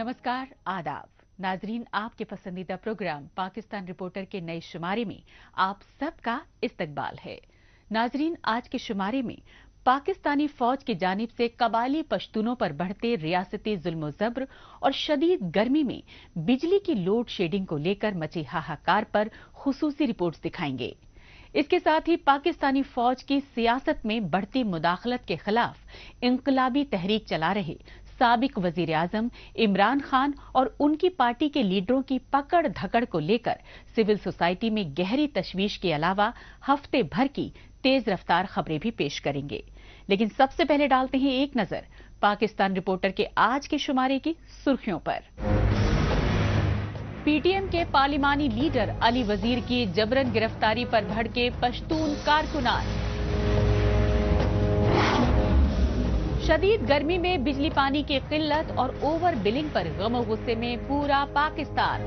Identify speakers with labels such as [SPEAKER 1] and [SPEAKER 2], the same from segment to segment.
[SPEAKER 1] नमस्कार, आदाब नाजरीन, आपके पसंदीदा प्रोग्राम पाकिस्तान रिपोर्टर के नए शुमारे में आप सबका इस्तकबाल है। नाजरीन, आज के शुमारे में पाकिस्तानी फौज की जानिब से कबायली पश्तूनों पर बढ़ते रियासती जुल्म ज़ब्र और शदीद गर्मी में बिजली की लोड शेडिंग को लेकर मची हाहाकार पर खुसूसी रिपोर्ट्स दिखाएंगे। इसके साथ ही पाकिस्तानी फौज की सियासत में बढ़ती मुदाखलत के खिलाफ इंकलाबी तहरीक चला रहे साबिक वजीर आजम इमरान खान और उनकी पार्टी के लीडरों की पकड़ धकड़ को लेकर सिविल सोसाइटी में गहरी तशवीश के अलावा हफ्ते भर की तेज रफ्तार खबरें भी पेश करेंगे। लेकिन सबसे पहले डालते हैं एक नजर पाकिस्तान रिपोर्टर के आज के शुमारे की सुर्खियों पर। पीटीएम के पार्लिमानी लीडर अली वजीर की जबरन गिरफ्तारी पर भड़के पश्तून कारकुनान। शदीद गर्मी में बिजली पानी की किल्लत और ओवर बिलिंग पर गम गुस्से में पूरा पाकिस्तान।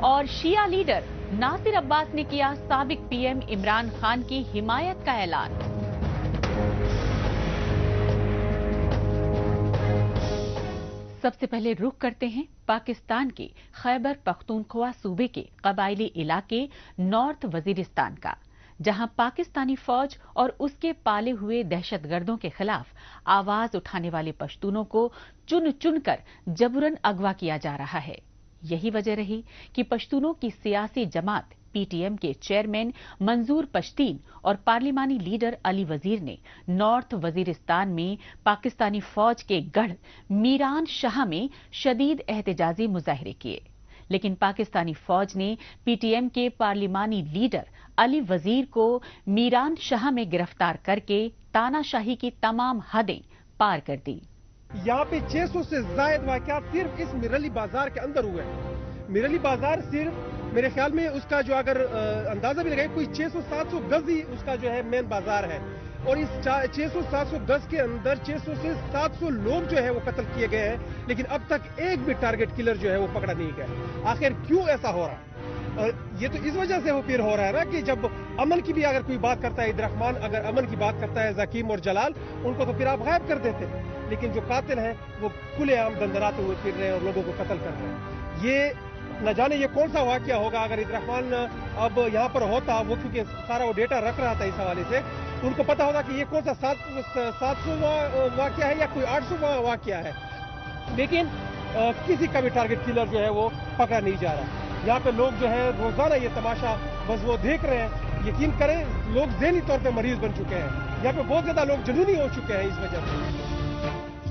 [SPEAKER 1] और शिया लीडर नासिर अब्बास ने किया साबिक पीएम इमरान खान की हिमायत का ऐलान। सबसे पहले रुख करते हैं पाकिस्तान के खैबर पख्तूनख्वा सूबे के कबायली इलाके नॉर्थ वजीरिस्तान का, जहां पाकिस्तानी फौज और उसके पाले हुए दहशतगर्दों के खिलाफ आवाज उठाने वाले पश्तूनों को चुन चुनकर जबरन अगवा किया जा रहा है। यही वजह रही कि पश्तूनों की सियासी जमात पीटीएम के चेयरमैन मंजूर पश्तीन और पार्लिमानी लीडर अली वजीर ने नॉर्थ वजीरिस्तान में पाकिस्तानी फौज के गढ़ मीरान शाह में शदीद एहतजाजी मुजाहरे किए। लेकिन पाकिस्तानी फौज ने पीटीएम के पार्लिमानी लीडर अली वजीर को मीरान शाह में गिरफ्तार करके तानाशाही की तमाम हदें पार कर दी।
[SPEAKER 2] यहाँ पे 600 से ज्यादा वाक़यात सिर्फ इस मिरली बाजार के अंदर हुए हैं। मिरली बाजार सिर्फ मेरे ख्याल में उसका जो अगर अंदाजा भी लगाए कोई 600-700 गज ही उसका जो है मेन बाजार है, और इस 600-700 गज के अंदर 600 से 700 लोग जो है वो कत्ल किए गए हैं, लेकिन अब तक एक भी टारगेट किलर जो है वो पकड़ा नहीं गया। आखिर क्यों ऐसा हो रहा? ये तो इस वजह से वो फिर हो रहा है ना कि जब अमन की भी अगर कोई बात करता है, इब्राहिम अगर अमन की बात करता है, जकीम और जलाल, उनको तो फिर आप गायब कर देते, लेकिन जो कातिल हैं वो खुलेआम दंदराते हुए फिर रहे हैं और लोगों को कत्ल कर रहे हैं। ये न जाने ये कौन सा वाकया होगा। अगर इब्राहिम अब यहाँ पर होता, वो क्योंकि सारा वो डेटा रख रहा था इस हवाले से, उनको पता होगा कि ये कौन सा 700वां वाकया है या कोई 800वां वाकया है, लेकिन किसी का भी टारगेट किलर जो है वो पकड़ा नहीं जा रहा। यहाँ पे लोग जो है रोजाना ये तमाशा बस वो देख रहे हैं। यकीन करें, लोग ज़हनी तौर पे मरीज बन चुके हैं। यहाँ पे बहुत ज्यादा लोग जुनूनी हो चुके हैं इस वजह से।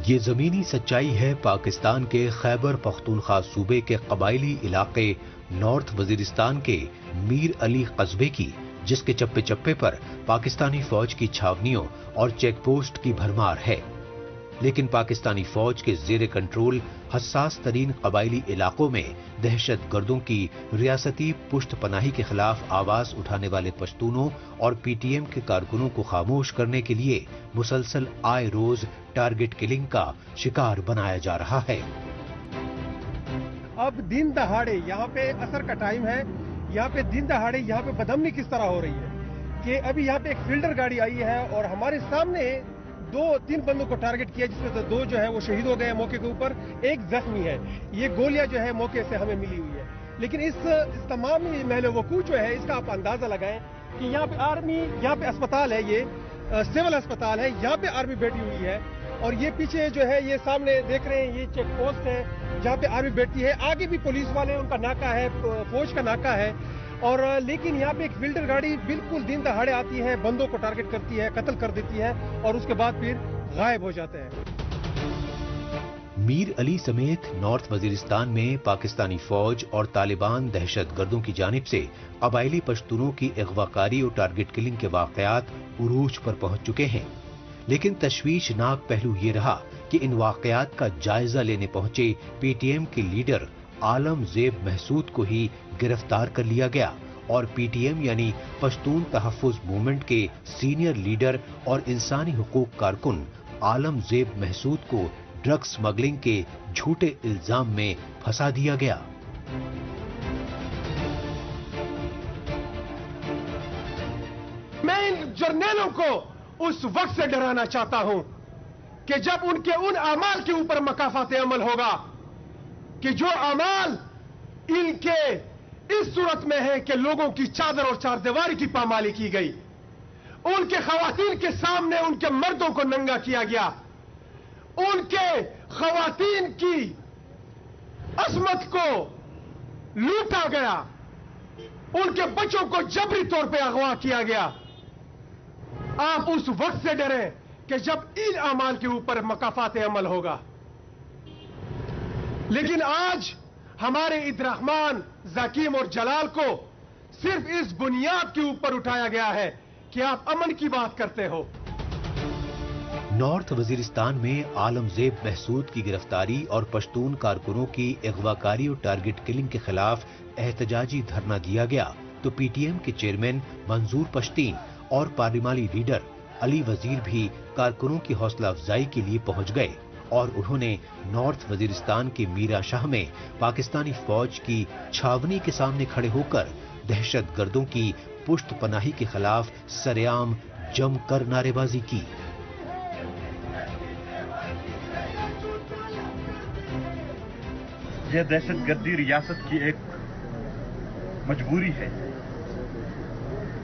[SPEAKER 3] ये जमीनी सच्चाई है पाकिस्तान के खैबर पख्तूनख्वा सूबे के कबायली इलाके नॉर्थ वजीरिस्तान के मीर अली कस्बे की, जिसके चप्पे चप्पे पर पाकिस्तानी फौज की छावनियों और चेक पोस्ट की भरमार है। लेकिन पाकिस्तानी फौज के जेर कंट्रोल हसास तरीन कबायली इलाकों में दहशत गर्दों की रियासती पुश्त पनाही के खिलाफ आवाज उठाने वाले पश्तूनों और पीटीएम के कारकुनों को खामोश करने के लिए मुसलसल आए रोज टारगेट किलिंग का शिकार बनाया जा रहा है।
[SPEAKER 2] अब दिन दहाड़े यहाँ पे असर का टाइम है, यहाँ पे दिन दहाड़े यहाँ पे बदअमनी किस तरह हो रही है कि अभी यहाँ पे एक फील्डर गाड़ी आई है और हमारे सामने 2-3 बंदों को टारगेट किया, जिसमें से 2 जो है वो शहीद हो गए मौके के ऊपर, एक जख्मी है। ये गोलियां जो है मौके से हमें मिली हुई है। लेकिन इस तमाम महल वकूफ जो है, इसका आप अंदाजा लगाएं कि यहाँ पे आर्मी, यहाँ पे अस्पताल है, ये सिविल अस्पताल है, यहाँ पे आर्मी बैठी हुई है, और ये पीछे जो है ये सामने देख रहे हैं ये चेक पोस्ट है जहाँ पे आर्मी बैठती है। आगे भी पुलिस वाले, उनका नाका है, फौज का नाका है, और लेकिन यहाँ पे एक फिल्टर गाड़ी बिल्कुल दिन दहाड़े आती है, बंदों को टारगेट करती है, कत्ल कर देती है और उसके बाद फिर गायब हो जाते हैं।
[SPEAKER 3] मीर अली समेत नॉर्थ वजीरिस्तान में पाकिस्तानी फौज और तालिबान दहशतगर्दों की जानिब से कबायली पश्तूनों की अगवाकारी और टारगेट किलिंग के वाकयात उरूज पर पहुंच चुके हैं। लेकिन तशवीशनाक पहलू ये रहा कि इन वाकयात का जायजा लेने पहुंचे पीटीएम के लीडर आलम ज़ेब महसूद को ही गिरफ्तार कर लिया गया और पीटीएम यानी पश्तून तहफ़्फ़ुज़ मूवमेंट के सीनियर लीडर और इंसानी हुकूक कारकुन आलम ज़ेब महसूद को ड्रग स्मगलिंग के झूठे इल्जाम में फंसा दिया गया।
[SPEAKER 2] मैं इन जर्नेलों को उस वक्त से डराना चाहता हूं کہ جب ان کے ان اعمال کے اوپر مکافات عمل ہوگا کہ جو اعمال ان کے اس صورت میں ہے کہ لوگوں کی چادر اور چار دیواری کی پامالی کی گئی، ان کے خواتین کے سامنے ان کے مردوں کو ننگا کیا گیا، ان کے خواتین کی عصمت کو لوٹا گیا، ان کے بچوں کو جبری طور پہ اغوا کیا گیا، آپ اس وقت سے ڈریں کہ جب ان اعمال کے اوپر مکافات عمل ہوگا۔ لیکن آج ہمارے عبدالرحمان، ذکیم اور جلال کو صرف اس بنیاد کے اوپر اٹھایا گیا ہے کہ آپ امن کی بات کرتے ہو۔
[SPEAKER 3] نارتھ وزیرستان میں عالم زیب محسود کی گرفتاری اور پشتون کارکنوں کی اغواکاری اور ٹارگٹ کلنگ کے خلاف احتجاجی دھرنا دیا گیا تو پی ٹی ایم کے چیئرمین منظور پشتین اور پارلیمانی لیڈر علی وزیر بھی کارکنوں کی حوصلہ افزائی کے لیے پہنچ گئے اور انہوں نے نارتھ وزیرستان کے میرا شاہ میں پاکستانی فوج کی چھاونی کے سامنے کھڑے ہو کر دہشت گردوں کی پشت پناہی کے خلاف سرعام جم کر نعرے بازی کی۔
[SPEAKER 4] یہ دہشت گردی ریاست کی ایک مجبوری ہے۔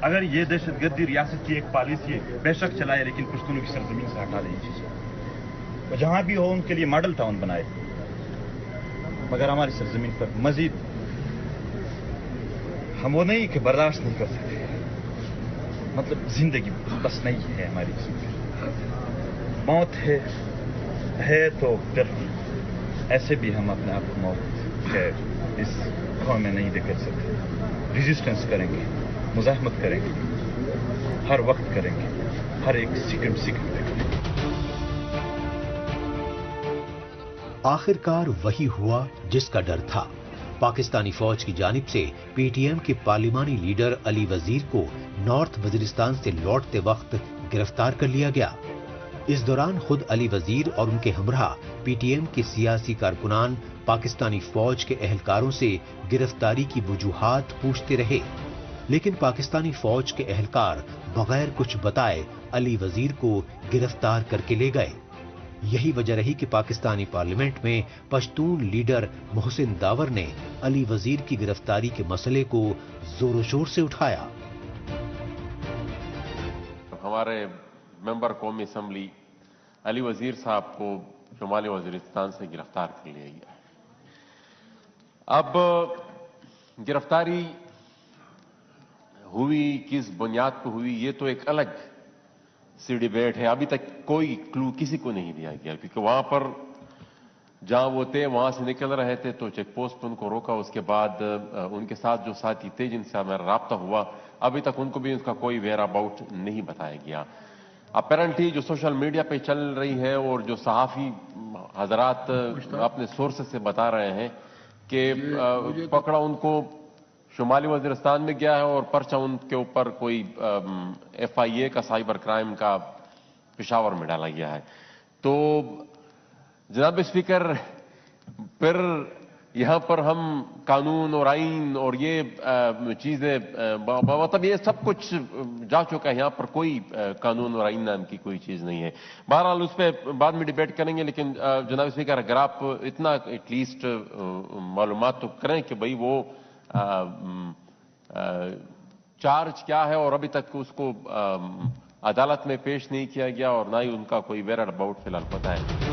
[SPEAKER 4] اگر یہ دہشت گردی ریاست کی ایک پالیسی بے شک چلائے لیکن پشتونوں کی سرزمین سے ہٹا دے چیز، جہاں بھی ہو ان کے لیے ماڈل ٹاؤن بنائے، مگر ہماری سرزمین پر مزید ہم وہ نہیں کہ برداشت نہیں کر سکتے، مطلب زندگی بس نہیں ہے ہماری، موت ہے تو پھر ایسے بھی ہم اپنے آپ کو موت کے اس قوم میں نہیں دے کر سکتے، ریزسٹنس کریں گے، مزاحمت کریں گے، ہر وقت کریں گے، ہر ایک سیکنڈ کریں گے۔
[SPEAKER 3] آخرکار وہی ہوا جس کا ڈر تھا۔ پاکستانی فوج کی جانب سے پی ٹی ایم کے پارلیمانی لیڈر علی وزیر کو نارتھ وزیرستان سے لوٹتے وقت گرفتار کر لیا گیا۔ اس دوران خود علی وزیر اور ان کے ہمراہ پی ٹی ایم کے سیاسی کارکنان پاکستانی فوج کے اہلکاروں سے گرفتاری کی وجوہات پوچھتے رہے، لیکن پاکستانی فوج کے اہلکار بغیر کچھ بتائے علی وزیر کو گرفتار کر کے لے گئے۔ یہی وجہ رہی کہ پاکستانی پارلیمنٹ میں پشتون لیڈر محسن داور نے علی وزیر کی گرفتاری کے مسئلے کو زور و شور سے اٹھایا۔
[SPEAKER 5] ہمارے ممبر قومی اسمبلی علی وزیر صاحب کو شمالی وزیرستان سے گرفتار کر لیا گیا۔ اب گرفتاری ہوئی کس بنیاد پہ ہوئی یہ تو ایک الگ سی ڈیبیٹ ہے، ابھی تک کوئی کلو کسی کو نہیں دیا گیا، کیونکہ وہاں پر جہاں وہ تھے وہاں سے نکل رہے تھے تو چیک پوسٹ پہ ان کو روکا، اس کے بعد ان کے ساتھ جو ساتھی تھے جن سے ہمارا رابطہ ہوا ابھی تک ان کو بھی اس کا کوئی ویئر اباؤٹ نہیں بتایا گیا۔ اپیرنٹلی جو سوشل میڈیا پہ چل رہی ہے اور جو صحافی حضرات اپنے سورسز سے بتا رہے ہیں کہ پکڑا ان کو شمالی وزیرستان میں گیا ہے اور پرچہ ان کے اوپر کوئی ایف آئی اے کا سائبر کرائم کا پشاور میں ڈالا گیا ہے۔ تو جناب اسپیکر پھر یہاں پر ہم قانون اور آئین اور یہ چیزیں مطلب یہ سب کچھ جا چکا ہے، یہاں پر کوئی قانون اور آئین نام کی کوئی چیز نہیں ہے۔ بہرحال اس پہ بعد میں ڈیبیٹ کریں گے، لیکن جناب اسپیکر اگر آپ اتنا ایٹ لیسٹ معلومات تو کریں کہ بھئی وہ چارج کیا ہے اور ابھی تک اس کو عدالت میں پیش نہیں کیا گیا اور نہ ہی ان کا کوئی ویئر اباؤٹ فی الحال پتہ ہے۔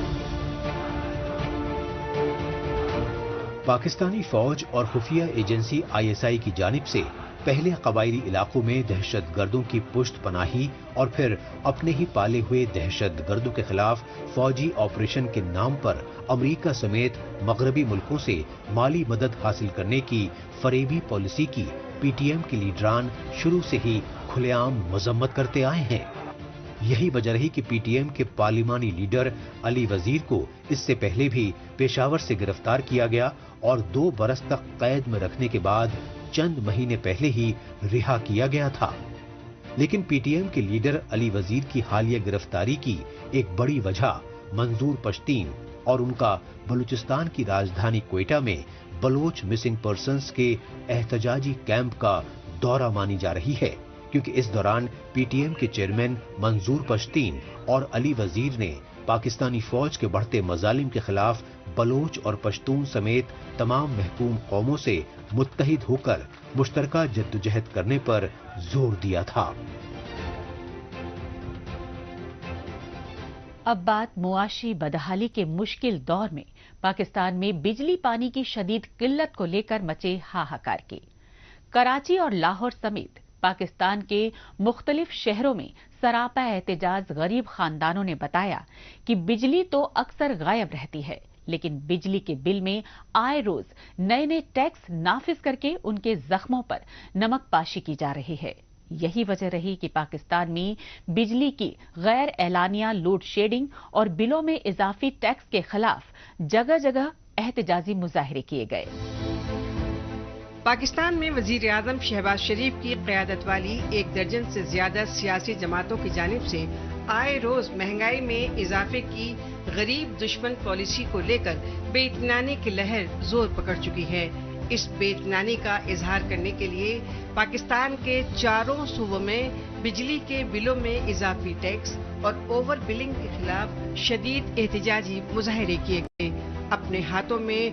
[SPEAKER 3] پاکستانی فوج اور خفیہ ایجنسی آئی ایس آئی کی جانب سے پہلے قبائلی علاقوں میں دہشت گردوں کی پشت پناہی اور پھر اپنے ہی پالے ہوئے دہشت گردوں کے خلاف فوجی آپریشن کے نام پر امریکہ سمیت مغربی ملکوں سے مالی مدد حاصل کرنے کی فریبی پالیسی کی پی ٹی ایم کے لیڈران شروع سے ہی کھلے عام مذمت کرتے آئے ہیں۔ یہی وجہ رہی کہ پی ٹی ایم کے پارلیمانی لیڈر علی وزیر کو اس سے پہلے بھی پشاور سے گرفتار کیا گیا اور 2 برس تک قید میں رکھنے کے بعد چند مہینے پہلے ہی رہا کیا گیا تھا۔ لیکن پی ٹی ایم کے لیڈر علی وزیر کی حالیہ گرفتاری کی ایک بڑی وجہ منظور پشتین اور ان کا بلوچستان کی راجدھانی کوئٹہ میں بلوچ مسنگ پرسنز کے احتجاجی کیمپ کا دورہ مانی جا رہی ہے، کیونکہ اس دوران پی ٹی ایم کے چیئرمین منظور پشتین اور علی وزیر نے پاکستانی فوج کے بڑھتے مظالم کے خلاف بلوچ اور پشتون سمیت تمام محکوم قوموں سے متحد ہو کر مشترکہ جدوجہد کرنے پر زور دیا تھا۔
[SPEAKER 1] اب بات معاشی بدحالی کے مشکل دور میں پاکستان میں بجلی پانی کی شدید قلت کو لے کر مچے ہاہاکار کی۔ کراچی اور لاہور سمیت پاکستان کے مختلف شہروں میں سراپا احتجاج غریب خاندانوں نے بتایا کہ بجلی تو اکثر غائب رہتی ہے، لیکن بجلی کے بل میں آئے روز نئے نئے ٹیکس نافذ کر کے ان کے زخموں پر نمک پاشی کی جا رہی ہے۔ یہی وجہ رہی کہ پاکستان میں بجلی کی غیر اعلانیہ لوڈ شیڈنگ اور بلوں میں اضافی ٹیکس کے خلاف جگہ جگہ احتجاجی مظاہرے کیے گئے۔
[SPEAKER 6] پاکستان میں وزیر اعظم شہباز شریف کی قیادت والی 1 درجن سے زیادہ سیاسی جماعتوں کی جانب سے آئے روز مہنگائی میں اضافے کی غریب دشمن پالیسی کو لے کر بے اطمینانی کی لہر زور پکڑ چکی ہے۔ اس بے اطمینانی کا اظہار کرنے کے لیے پاکستان کے 4 صوبوں میں بجلی کے بلوں میں اضافی ٹیکس اور اوور بلنگ کے خلاف شدید احتجاجی مظاہرے کیے گئے۔ اپنے ہاتھوں میں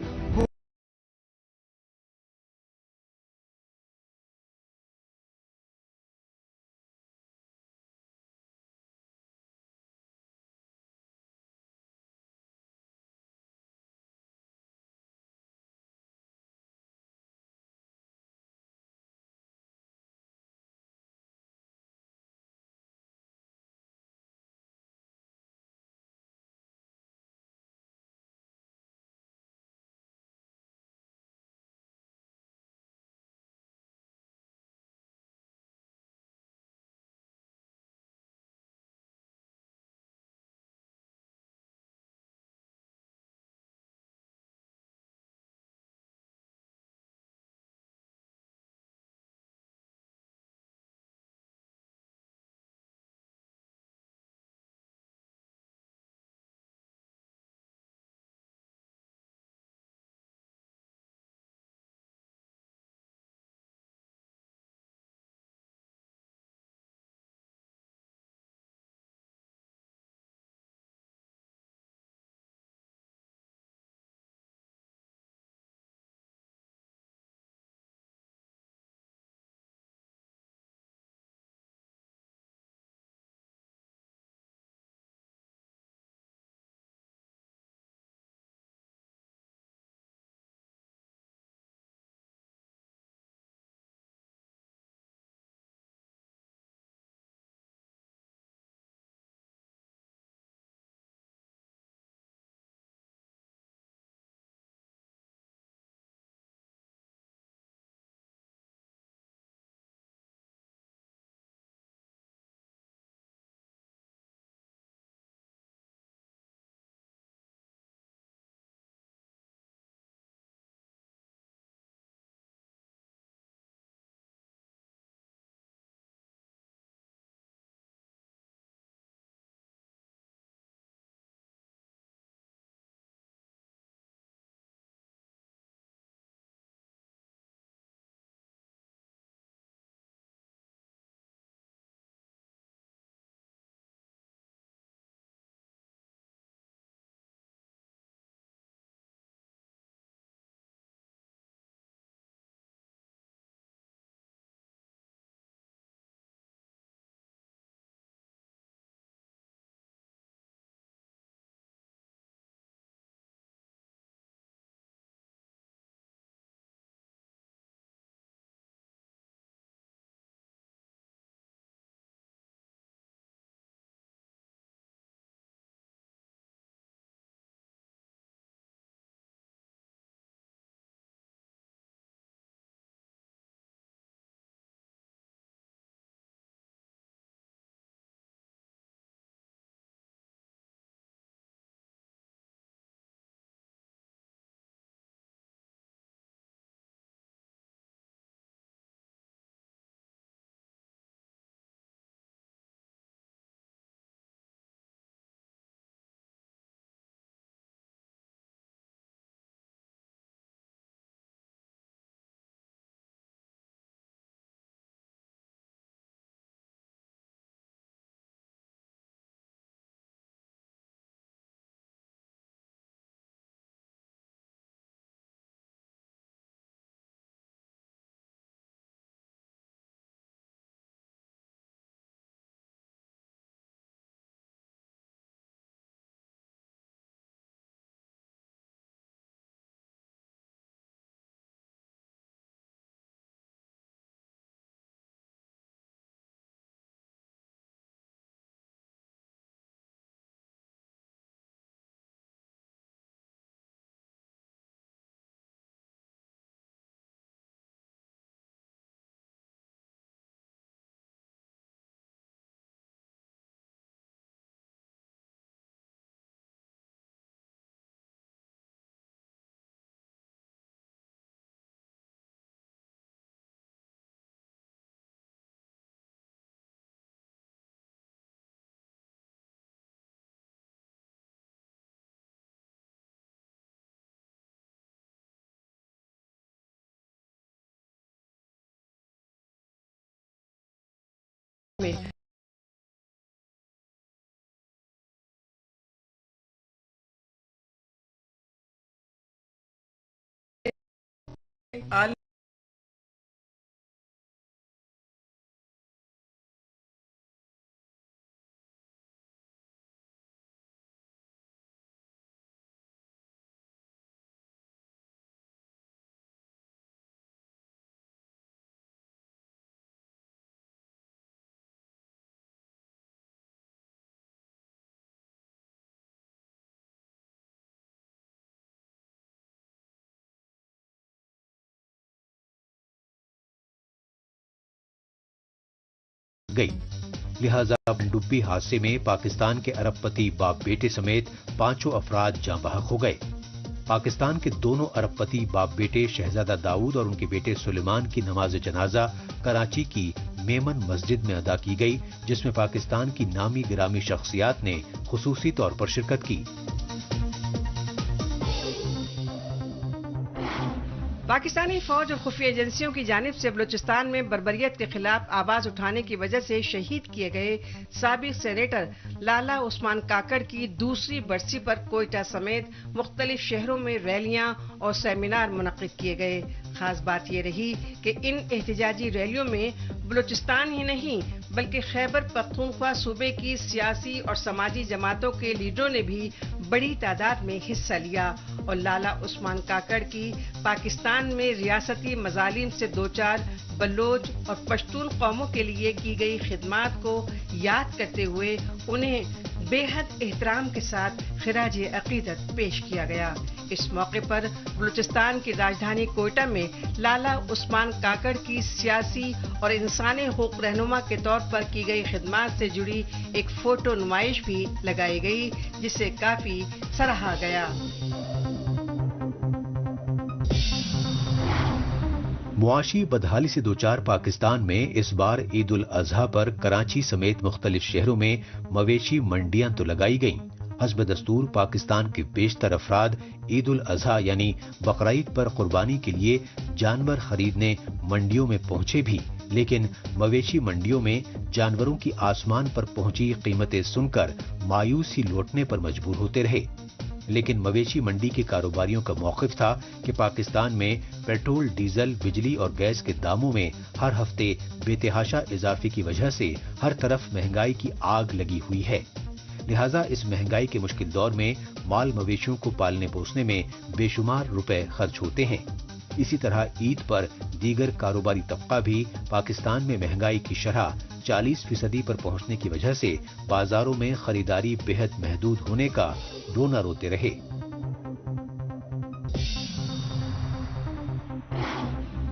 [SPEAKER 6] आल
[SPEAKER 3] गई। लिहाजा पनडुब्बी हादसे में पाकिस्तान के अरबपति बाप बेटे समेत 5 अफराद जाँ बहक हो गए। पाकिस्तान के दोनों अरबपति बाप बेटे शहजादा दाऊद और उनके बेटे सुलेमान की नमाज जनाजा कराची की मेमन मस्जिद में अदा की गई, जिसमें पाकिस्तान की नामी गिरामी शख्सियात ने खुसूसी तौर पर शिरकत की।
[SPEAKER 6] पाकिस्तानी फौज और खुफिया एजेंसियों की जानिब से बलूचिस्तान में बर्बरियत के खिलाफ आवाज उठाने की वजह से शहीद किए गए साबिक सेनेटर लाला उस्मान काकड़ की दूसरी बरसी पर कोयटा समेत मुख्तलिफ शहरों में रैलियां और सेमिनार मुनक्किद किए गए। खास बात यह रही कि इन एहतजाजी रैलियों में बलूचिस्तान ही नहीं बल्कि खैबर पख्तूनख्वा सूबे की सियासी और समाजी जमातों के लीडरों ने भी बड़ी तादाद में हिस्सा लिया और लाला उस्मान काकड़ की पाकिस्तान में रियासती मजालिम से दो चार बलोच और पश्तून कौमों के लिए की गई खिदमात को याद करते हुए उन्हें बेहद एहतराम के साथ खिराज अकीदत पेश किया गया। इस मौके पर बलूचिस्तान की राजधानी कोयटा में लाला उस्मान काकड़ की सियासी और इंसानी हुकूक रहनुमा के तौर पर की गई खिदमात से जुड़ी एक फोटो नुमाइश भी लगाई गई, जिसे काफी सराहा गया।
[SPEAKER 3] मुआशी बदहाली से दोचार पाकिस्तान में इस बार ईद उल अजहा पर कराची समेत मुख्तलिफ शहरों में मवेशी मंडियां तो लगाई गईं। हस्ब दस्तूर पाकिस्तान के बेशतर अफराद ईद उल अजहा यानी बकरीद पर कुर्बानी के लिए जानवर खरीदने मंडियों में पहुंचे भी, लेकिन मवेशी मंडियों में जानवरों की आसमान पर पहुंची कीमतें सुनकर मायूस ही लौटने पर मजबूर होते रहे। लेकिन मवेशी मंडी के कारोबारियों का मौक़िफ़ था कि पाकिस्तान में पेट्रोल, डीजल, बिजली और गैस के दामों में हर हफ्ते बेतहाशा इजाफे की वजह से हर तरफ महंगाई की आग लगी हुई है। लिहाजा इस महंगाई के मुश्किल दौर में माल मवेशियों को पालने पोसने में बेशुमार रुपए खर्च होते हैं। इसी तरह ईद पर दीगर कारोबारी तबका भी पाकिस्तान में महंगाई की शरह 40% पर पहुंचने की वजह से बाजारों में खरीदारी बेहद महदूद होने का रोना रोते रहे।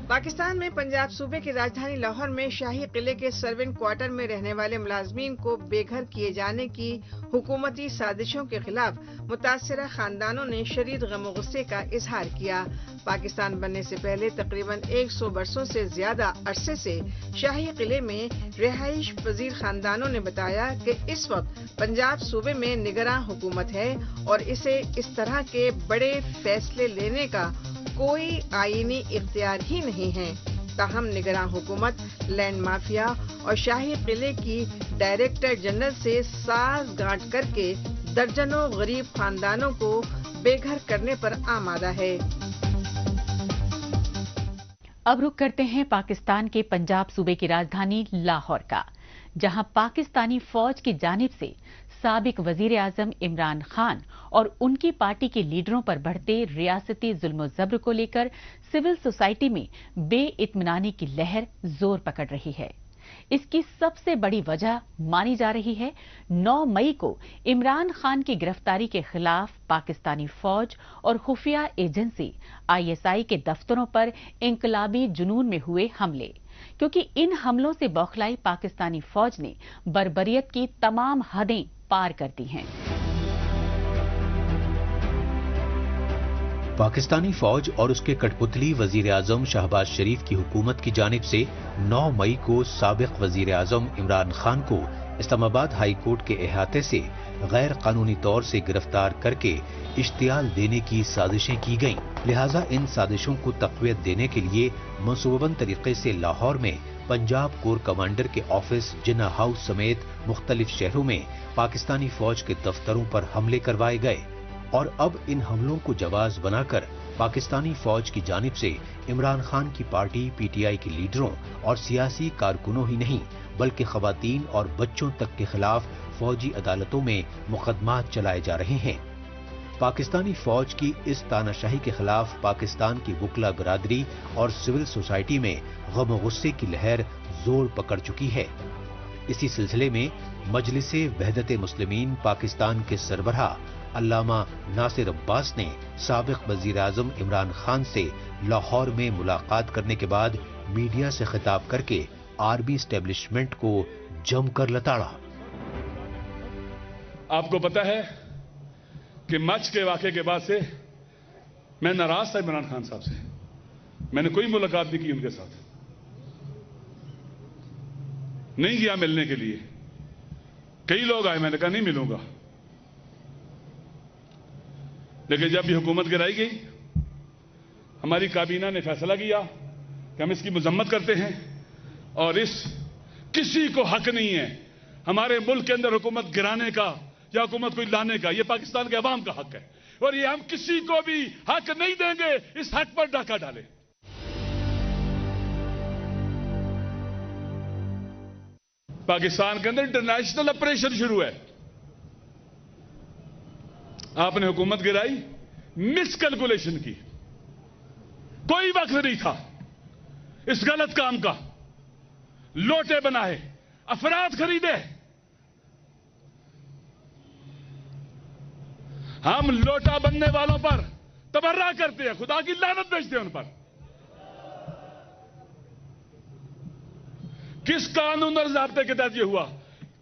[SPEAKER 6] पाकिस्तान में पंजाब सूबे की राजधानी लाहौर में शाही किले के सर्वेंट क्वार्टर में रहने वाले मुलाजमीन को बेघर किए जाने की हुकूमती साजिशों के खिलाफ मुतासरा खानदानों ने शदीद गम गुस्से का इजहार किया। पाकिस्तान बनने से पहले तकरीबन 100 बरसों से ज्यादा अरसे से शाही किले में रिहाइश पजीर खानदानों ने बताया कि इस वक्त पंजाब सूबे में निगरां हुकूमत है और इसे इस तरह के बड़े फैसले लेने का कोई आईनी इख्तियार ही नहीं है। ताहम निगरां हुकूमत लैंड माफिया और शाही किले की डायरेक्टर जनरल से साज़गांठ करके दर्जनों गरीब खानदानों को बेघर करने पर आमादा है।
[SPEAKER 1] अब रुख करते हैं पाकिस्तान के पंजाब सूबे की राजधानी लाहौर का, जहां पाकिस्तानी फौज की जानिब से साबिक वजीर आजम इमरान खान और उनकी पार्टी के लीडरों पर बढ़ते रियासती जुल्म जब्र को लेकर सिविल सोसाइटी में बेइत्मीनानी की लहर जोर पकड़ रही है। इसकी सबसे बड़ी वजह मानी जा रही है 9 मई को इमरान खान की गिरफ्तारी के खिलाफ पाकिस्तानी फौज और खुफिया एजेंसी ISI के दफ्तरों पर इंकलाबी जुनून में हुए हमले, क्योंकि इन हमलों से बौखलाई पाकिस्तानी फौज ने बर्बरियत की तमाम हदें पार कर दी हैं।
[SPEAKER 3] पाकिस्तानी फौज और उसके कठपुतली वजीर आजम शहबाज शरीफ की हुकूमत की जानिब से 9 मई को साबिक वजीर आजम इमरान खान को इस्लामाबाद हाई कोर्ट के अहाते से गैर कानूनी तौर से गिरफ्तार करके इश्तियाल देने की साजिशें की गईं। लिहाजा इन साजिशों को तक़वियत देने के लिए मंसूबाबंद तरीके से लाहौर में पंजाब कोर कमांडर के ऑफिस, जिन्ना हाउस समेत मुख्तलिफ शहरों में पाकिस्तानी फौज के दफ्तरों पर हमले करवाए गए। اور اب ان حملوں کو جواز بنا کر پاکستانی فوج کی جانب سے عمران خان کی پارٹی پی ٹی آئی کے لیڈروں اور سیاسی کارکنوں ہی نہیں بلکہ خواتین اور بچوں تک کے خلاف فوجی عدالتوں میں مقدمات چلائے جا رہے ہیں۔ پاکستانی فوج کی اس تاناشاہی کے خلاف پاکستان کی وکلا برادری اور سول سوسائٹی میں غم و غصے کی لہر زور پکڑ چکی ہے۔ اسی سلسلے میں مجلس وحدت مسلمین پاکستان کے سربراہ علامہ ناصر عباس نے سابق وزیر اعظم عمران خان سے لاہور میں ملاقات کرنے کے بعد میڈیا سے خطاب کر کے آرمی اسٹیبلشمنٹ کو جم کر لتاڑا۔
[SPEAKER 7] آپ کو پتا ہے کہ مچھ کے واقعے کے بعد سے میں ناراض تھا عمران خان صاحب سے، میں نے کوئی ملاقات نہیں کی ان کے ساتھ، نہیں گیا ملنے کے لیے۔ کئی لوگ آئے، میں نے کہا نہیں ملوں گا، لیکن جب یہ حکومت گرائی گئی ہماری کابینہ نے فیصلہ کیا کہ ہم اس کی مذمت کرتے ہیں اور اس کسی کو حق نہیں ہے ہمارے ملک کے اندر حکومت گرانے کا یا حکومت کو لانے کا، یہ پاکستان کے عوام کا حق ہے اور یہ ہم کسی کو بھی حق نہیں دیں گے اس حق پر ڈاکہ ڈالے۔ پاکستان کے اندر انٹرنیشنل آپریشن شروع ہے، آپ نے حکومت گرائی، مس کیلکولیشن کی، کوئی وقت نہیں تھا اس غلط کام کا، لوٹے بنائے، افراد خریدے، ہم لوٹا بننے والوں پر تبرہ کرتے ہیں، خدا کی لعنت بھیجتے ہیں ان پر۔ کس قانون اور ضابطے کے تحت یہ ہوا؟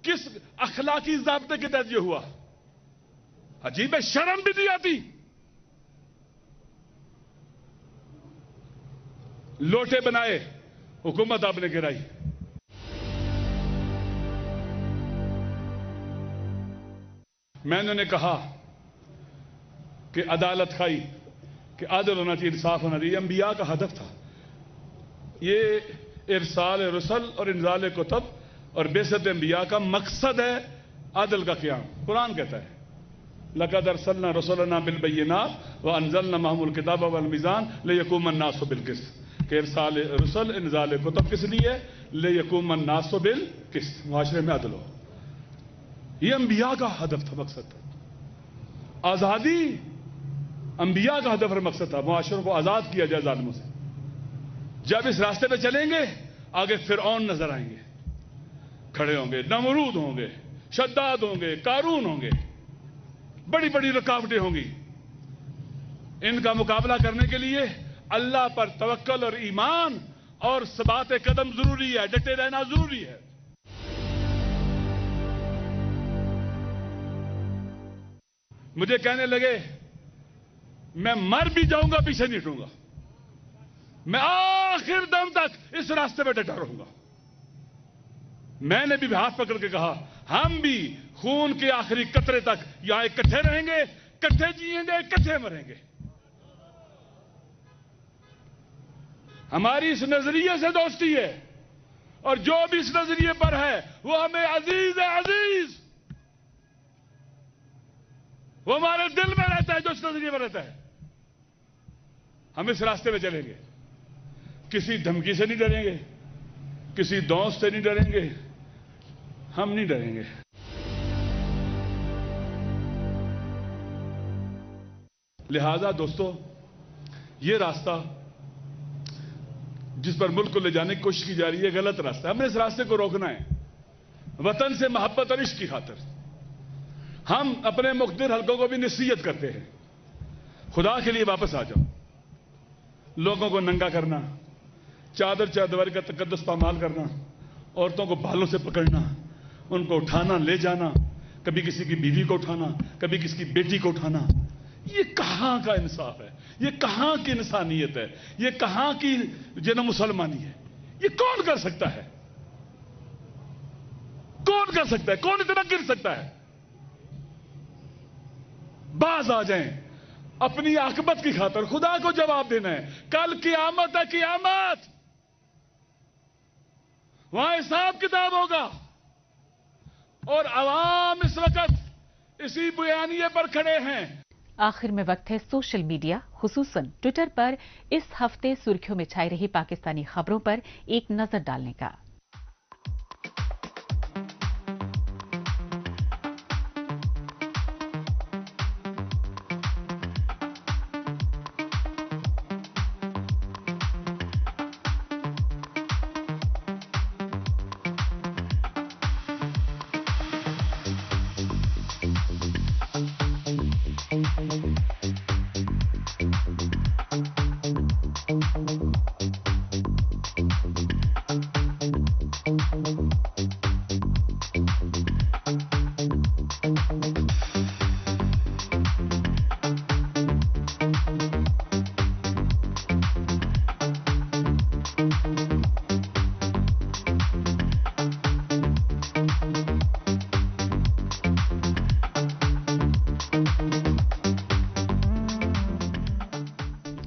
[SPEAKER 7] کس اخلاقی ضابطے کے تحت یہ ہوا؟ عجیب ہے، شرم بھی نہیں آتی۔ لوٹے بنائے، حکومت آپ نے گرائی۔ میں نے کہا کہ عدالت خائی، کہ عادل ہونا چاہیے، انصاف ہونا چاہیے، انبیاء کا ہدف تھا۔ یہ ارسال رسل اور انزال کتب اور بعثت انبیاء کا مقصد ہے عدل کا قیام۔ قرآن کہتا ہے لَقَدْ أَرْسَلْنَا رُسُلَنَا بِالْبَيِّنَاتِ وَأَنزَلْنَا مَعَهُمُ الْكِتَابَ وَالْمِيزَانَ لِيَقُومَ النَّاسُ بِالْقِسْطِ، کہ ارسال رسل انزال کتب کس لیے؟ لِيَقُومَ النَّاسُ بِالْقِسْطِ، معاشرے میں عدل ہو۔ یہ انبیاء کا ہدف تھا، مقصد تھا۔ آزادی انبیاء کا ہدف اور مقصد تھا، معاشروں کو آزاد کیا جائے ظالموں سے۔ جب اس راستے پہ چلیں گے آگے فرعون نظر آئیں گے، کھڑے ہوں گے، نمرود ہوں گے، شداد ہوں گے، قارون ہوں گے، بڑی بڑی رکاوٹیں ہوں گی۔ ان کا مقابلہ کرنے کے لیے اللہ پر توکل اور ایمان اور ثبات قدم ضروری ہے، ڈٹے رہنا ضروری ہے۔ مجھے کہنے لگے میں مر بھی جاؤں گا پیچھے نہیں ہٹوں گا، میں آخر دم تک اس راستے پہ ڈٹا رہوں گا۔ میں نے بھی ہاتھ پکڑ کے کہا ہم بھی خون کے آخری قطرے تک یہاں اکٹھے رہیں گے، اکٹھے جیئیں گے، اکٹھے مریں گے۔ ہماری اس نظریے سے دوستی ہے اور جو بھی اس نظریے پر ہے وہ ہمیں عزیز ہے، عزیز وہ ہمارے دل میں رہتا ہے، جو اس نظریے پر رہتا ہے۔ ہم اس راستے پہ چلیں گے، کسی دھمکی سے نہیں ڈریں گے، کسی دوست سے نہیں ڈریں گے، ہم نہیں ڈریں گے۔ لہذا دوستو، یہ راستہ جس پر ملک کو لے جانے کی کوشش کی جا رہی ہے غلط راستہ ہے، ہم نے اس راستے کو روکنا ہے وطن سے محبت اور عشق کی خاطر۔ ہم اپنے مقتدر حلقوں کو بھی نصیحت کرتے ہیں، خدا کے لیے واپس آ جاؤ۔ لوگوں کو ننگا کرنا، چادر چادر کا تقدس پامال کرنا، عورتوں کو بالوں سے پکڑنا، ان کو اٹھانا لے جانا، کبھی کسی کی بیوی کو اٹھانا، کبھی کسی کی بیٹی کو اٹھانا، یہ کہاں کا انصاف ہے؟ یہ کہاں کی انسانیت ہے؟ یہ کہاں کی جنم مسلمانی ہے؟ یہ کون کر سکتا ہے؟ کون کر سکتا ہے؟ کون اتنا گر سکتا ہے؟ باز آ جائیں، اپنی عاقبت کی خاطر خدا کو جواب دینا ہے۔ کل قیامت ہے، قیامت، وہاں حساب کتاب ہوگا، اور عوام اس وقت اسی بیانیے پر کھڑے ہیں۔
[SPEAKER 1] आखिर में वक्त है सोशल मीडिया खुसूसन ट्विटर पर इस हफ्ते सुर्खियों में छाई रही पाकिस्तानी खबरों पर एक नजर डालने का।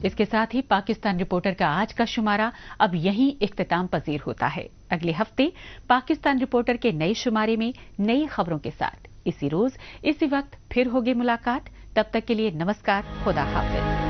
[SPEAKER 1] इसके साथ ही पाकिस्तान रिपोर्टर का आज का शुमारा अब यहीं इख्तिताम पजीर होता है। अगले हफ्ते पाकिस्तान रिपोर्टर के नए शुमारे में नई खबरों के साथ इसी रोज इसी वक्त फिर होगी मुलाकात। तब तक के लिए नमस्कार, खुदा हाफिज।